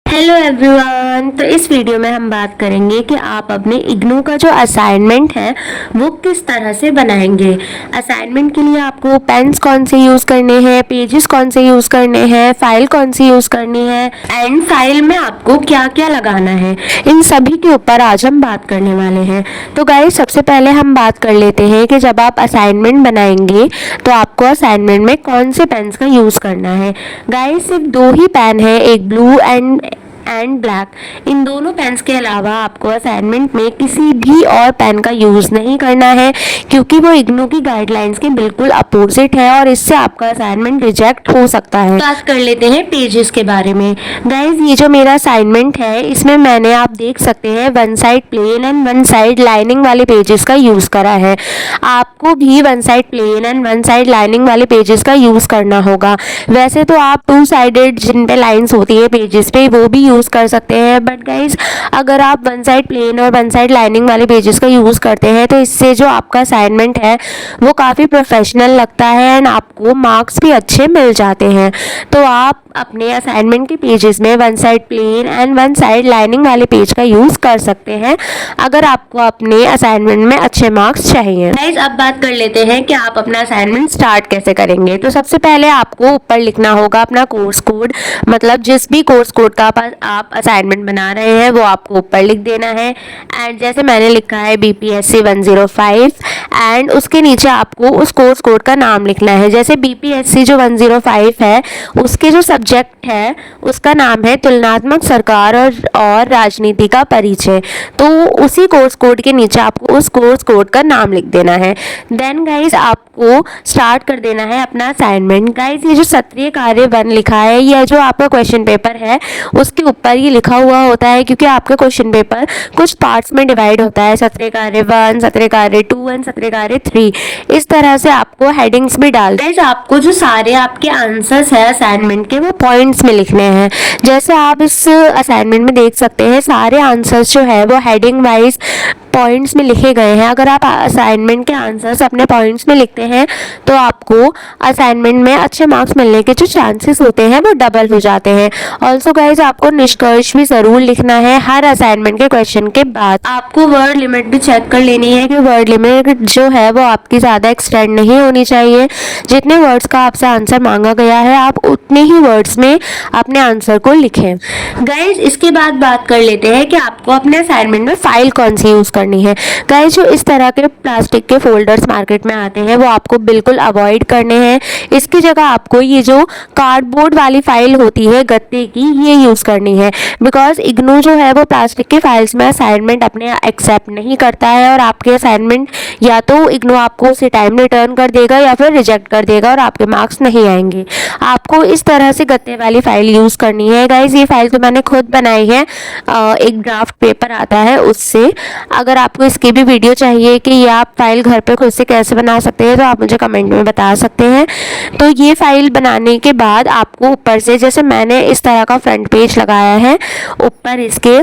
Hello everyone. तो इस video में हम बात करेंगे कि आप अपने इग्नू का जो असाइनमेंट है वो किस तरह से बनाएंगे। असाइनमेंट के लिए आपको पेन्स कौन से यूज़ करने हैं, पेजेस कौन से यूज़ करने हैं, फाइल कौन सी यूज़ करनी है एंड फाइल में आपको क्या क्या लगाना है, इन सभी के ऊपर आज हम बात करने वाले हैं। तो गाइस सबसे पहले हम बात कर लेते हैं कि जब आप असाइनमेंट बनाएंगे तो आपको असाइनमेंट में कौन से पेन्स का यूज़ करना है। गाइस सिर्फ दो ही पेन है, एक ब्लू एंड ब्लैक। इन दोनों पेन्स के अलावा आपको असाइनमेंट में किसी भी और पेन का यूज़ नहीं करना है, क्योंकि वो इग्नू की गाइडलाइंस के बिल्कुल अपोजिट है और इससे आपका असाइनमेंट रिजेक्ट हो सकता है। बात कर लेते हैं पेजेस के बारे में। गाइज ये जो मेरा असाइनमेंट है इसमें मैंने, आप देख सकते हैं, one side plain and one side lining वाले पेजेस का यूज़ करा है। आपको भी one side plain and one side lining वाले पेजेस का यूज़ करना होगा। वैसे तो आप टू साइडेड जिन पे लाइन्स होती है पेजेस पे वो भी यूज़ कर सकते हैं, बट गाइज अगर आप वन साइड प्लेन और वन साइड लाइनिंग वाले पेजेस का यूज़ करते हैं तो इससे जो आपका असाइनमेंट है वो काफ़ी प्रोफेशनल लगता है एंड आपको मार्क्स भी अच्छे मिल जाते हैं। तो आप अपने असाइनमेंट के पेजेस में one side plain and one side lining वाले पेज का यूज़ कर सकते हैं अगर आपको अपने असाइनमेंट में अच्छे मार्क्स चाहिए। गाइज अब बात कर लेते हैं कि आप अपना असाइनमेंट स्टार्ट कैसे करेंगे। तो सबसे पहले आपको ऊपर लिखना होगा अपना कोर्स कोड, मतलब जिस भी कोर्स कोड का आप असाइनमेंट बना रहे हैं वो आपको ऊपर लिख देना है। एंड जैसे मैंने लिखा है BPSC 105 एंड उसके नीचे आपको उस कोर्स कोड का नाम लिखना है। जैसे BPSC जो 105 है उसके जो सब्जेक्ट है उसका नाम है तुलनात्मक सरकार और राजनीति का परिचय, तो उसी कोर्स कोड के नीचे आपको उस कोर्स कोड का नाम लिख देना है। देन गाइज आपको स्टार्ट कर देना है अपना असाइनमेंट। गाइज ये जो सत्रीय कार्य 1 लिखा है, यह जो आपका क्वेश्चन पेपर है उसके ऊपर ये लिखा हुआ होता है, क्योंकि आपका क्वेश्चन पेपर कुछ पार्ट्स में डिवाइड होता है, सत्रीय कार्य 1, सत्रीय कार्य 2 एंड सत्रीय कार्य 3। इस तरह से आपको हेडिंग्स भी डाल गाइज आपको जो सारे आपके आंसर्स है असाइनमेंट के वो पॉइंट्स में लिखने हैं। जैसे आप इस असाइनमेंट में देख सकते हैं सारे आंसर्स जो है वो हेडिंग वाइज पॉइंट्स में लिखे गए हैं। अगर आप असाइनमेंट के आंसर्स अपने पॉइंट्स में लिखते हैं तो आपको असाइनमेंट में अच्छे मार्क्स मिलने के जो चांसेस होते हैं वो डबल हो जाते हैं। ऑल्सो गाइज आपको निष्कर्ष भी ज़रूर लिखना है हर असाइनमेंट के क्वेश्चन के बाद। आपको वर्ड लिमिट भी चेक कर लेनी है कि वर्ड लिमिट जो है वो आपकी ज़्यादा एक्सटेंड नहीं होनी चाहिए। जितने वर्ड्स का आपसे आंसर मांगा गया है आप उतने ही वर्ड्स में अपने आंसर को लिखें। गाइज इसके बाद बात कर लेते हैं कि आपको अपने असाइनमेंट में फाइल कौन सी यूज़ करनी है। गाइज जो इस तरह के प्लास्टिक के फोल्डर्स मार्केट में आते हैं वो आपको बिल्कुल अवॉइड करने हैं। इसकी जगह आपको ये जो कार्डबोर्ड वाली फाइल होती है गत्ते की, ये यूज़ करनी है, बिकॉज इग्नू जो है वो प्लास्टिक के फाइल्स में असाइनमेंट अपने एक्सेप्ट नहीं करता है और आपके असाइनमेंट या तो इग्नू आपको उसी टाइम रिटर्न कर देगा या फिर रिजेक्ट कर देगा और आपके मार्क्स नहीं आएंगे। आपको इस तरह से गत्ते वाली फाइल यूज़ करनी है। गाइज ये फाइल तो मैंने खुद बनाई है, एक ड्राफ्ट पेपर आता है उससे। अगर आपको इसकी भी वीडियो चाहिए कि ये आप फाइल घर पे खुद से कैसे बना सकते हैं तो आप मुझे कमेंट में बता सकते हैं। तो ये फाइल बनाने के बाद आपको ऊपर से, जैसे मैंने इस तरह का फ्रंट पेज लगाया है, ऊपर इसके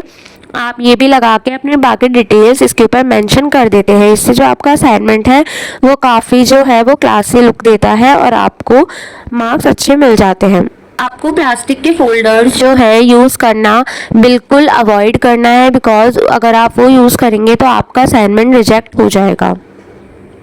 आप ये भी लगा के अपने बाकी डिटेल्स इसके ऊपर मेंशन कर देते हैं। इससे जो आपका असाइनमेंट है वो काफ़ी जो है वो क्लासी लुक देता है और आपको मार्क्स अच्छे मिल जाते हैं। आपको प्लास्टिक के फोल्डर्स जो है यूज़ करना बिल्कुल अवॉइड करना है, बिकॉज अगर आप वो यूज़ करेंगे तो आपका असाइनमेंट रिजेक्ट हो जाएगा।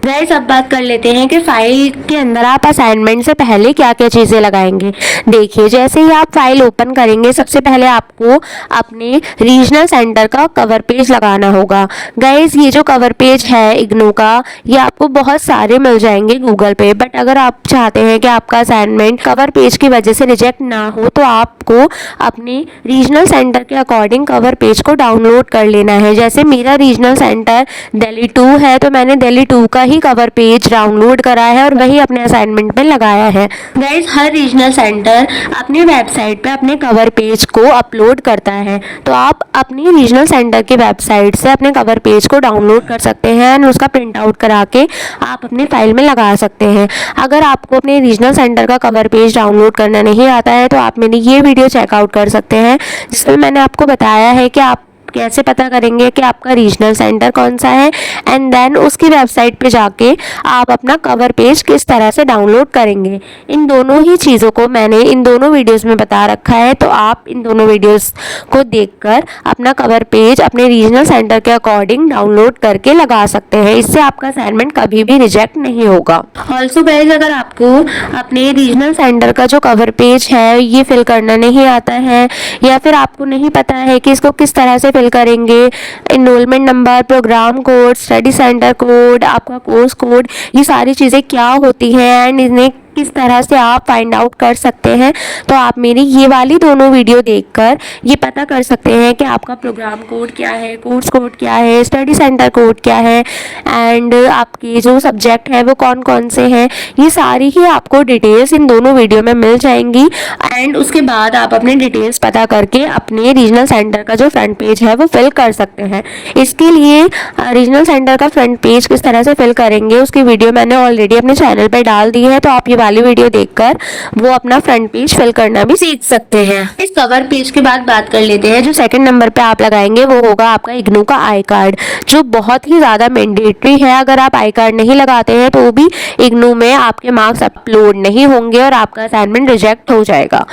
गाइस अब बात कर लेते हैं कि फाइल के अंदर आप असाइनमेंट से पहले क्या क्या चीज़ें लगाएंगे। देखिए जैसे ही आप फाइल ओपन करेंगे सबसे पहले आपको अपने रीजनल सेंटर का कवर पेज लगाना होगा। गाइस ये जो कवर पेज है इग्नू का, ये आपको बहुत सारे मिल जाएंगे गूगल पे, बट अगर आप चाहते हैं कि आपका असाइनमेंट कवर पेज की वजह से रिजेक्ट ना हो तो आपको अपने रीजनल सेंटर के अकॉर्डिंग कवर पेज को डाउनलोड कर लेना है। जैसे मेरा रीजनल सेंटर दिल्ली 2 है तो मैंने दिल्ली 2 का ही कवर पेज डाउनलोड करा है और वही अपने असाइनमेंट में लगाया है। गाइस हर रीजनल सेंटर अपनी वेबसाइट पे अपने कवर पेज को अपलोड करता है, तो आप अपनी रीजनल सेंटर की वेबसाइट से अपने कवर पेज को डाउनलोड कर सकते हैं और उसका प्रिंट आउट करा के आप अपनी फाइल में लगा सकते हैं। अगर आपको अपने रीजनल सेंटर का कवर पेज डाउनलोड करना नहीं आता है तो आप मेरी ये वीडियो चेकआउट कर सकते हैं जिसमें मैंने आपको बताया है कि आप कैसे पता करेंगे कि आपका रीजनल सेंटर कौन सा है, एंड देन उसकी वेबसाइट पे जाके आप अपना कवर पेज किस तरह से डाउनलोड करेंगे। इन दोनों ही चीज़ों को मैंने इन दोनों वीडियोस में बता रखा है, तो आप इन दोनों वीडियोस को देखकर अपना कवर पेज अपने रीजनल सेंटर के अकॉर्डिंग डाउनलोड करके लगा सकते हैं। इससे आपका असाइनमेंट कभी भी रिजेक्ट नहीं होगा। ऑल्सो गाइज, अगर आपको अपने रीजनल सेंटर का जो कवर पेज है ये फिल करना नहीं आता है, या फिर आपको नहीं पता है कि इसको किस तरह से फिल करेंगे, enrolment number, programme code, study centre code, आपका कोर्स कोड, ये सारी चीज़ें क्या होती हैं एंड इन्हें किस तरह से आप फाइंड आउट कर सकते हैं, तो आप मेरी ये वाली दोनों वीडियो देखकर ये पता कर सकते हैं कि आपका प्रोग्राम कोड क्या है, कोर्स कोड क्या है, स्टडी सेंटर कोड क्या है, एंड आपके जो सब्जेक्ट है वो कौन कौन से हैं। ये सारी ही आपको डिटेल्स इन दोनों वीडियो में मिल जाएंगी, एंड उसके बाद आप अपने डिटेल्स पता करके अपने रीजनल सेंटर का जो फ्रंट पेज है वो फिल कर सकते हैं। इसके लिए रीजनल सेंटर का फ्रंट पेज किस तरह से फिल करेंगे उसकी वीडियो मैंने ऑलरेडी अपने चैनल पर डाल दी है, तो आप ये वाली वीडियो देखकर वो अपना फ्रंट पेज फिल करना भी सीख सकते हैं। इस कवर पेज के बाद बात कर लेते हैं, जो सेकंड नंबर पे आप लगाएंगे वो होगा आपका इग्नू का आई कार्ड, जो बहुत ही ज़्यादा मैंडेटरी है। अगर आप आई कार्ड नहीं लगाते हैं तो भी इग्नू में आपके मार्क्स अपलोड नहीं होंगे और आपका असाइनमेंट रिजेक्ट हो जाएगा।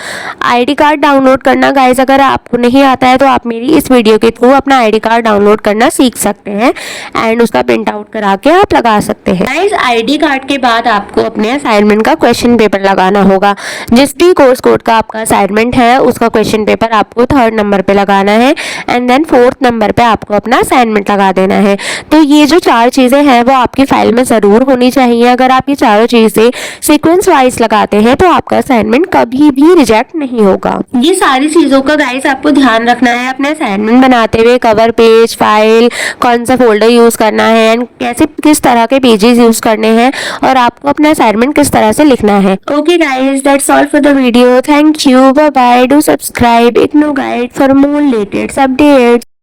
आईडी कार्ड डाउनलोड करना गाइस अगर आपको नहीं आता है तो आप मेरी इस वीडियो के थ्रू अपना आईडी कार्ड डाउनलोड करना सीख सकते हैं, एंड उसका प्रिंट आउट करा के आप लगा सकते हैं। गाइस, आईडी कार्ड के बाद आपको अपने असाइनमेंट का क्वेश्चन पेपर लगाना होगा। जिस भी कोर्स कोड का आपका असाइनमेंट है उसका क्वेश्चन पेपर आपको 3rd नंबर पे लगाना है, एंड देन 4th नंबर पे आपको अपना असाइनमेंट लगा देना है। तो ये जो 4 चीज़ें हैं वो आपकी फाइल में ज़रूर होनी चाहिए। अगर आप ये चारों चीज़ें सीक्वेंस वाइज लगाते हैं तो आपका असाइनमेंट कभी भी रिजेक्ट नहीं होगा। ये सारी चीज़ों का गाइस आपको ध्यान रखना है अपने असाइनमेंट बनाते हुए। कवर पेज, फाइल, कौन सा फोल्डर यूज़ करना है, एंड कैसे किस तरह के पेजेस यूज़ करने हैं, और आपको अपना असाइनमेंट किस तरह से लिखना है। Okay guys, that's all for the video. Thank you. Bye bye. Do subscribe IGNOU Guide for more latest updates.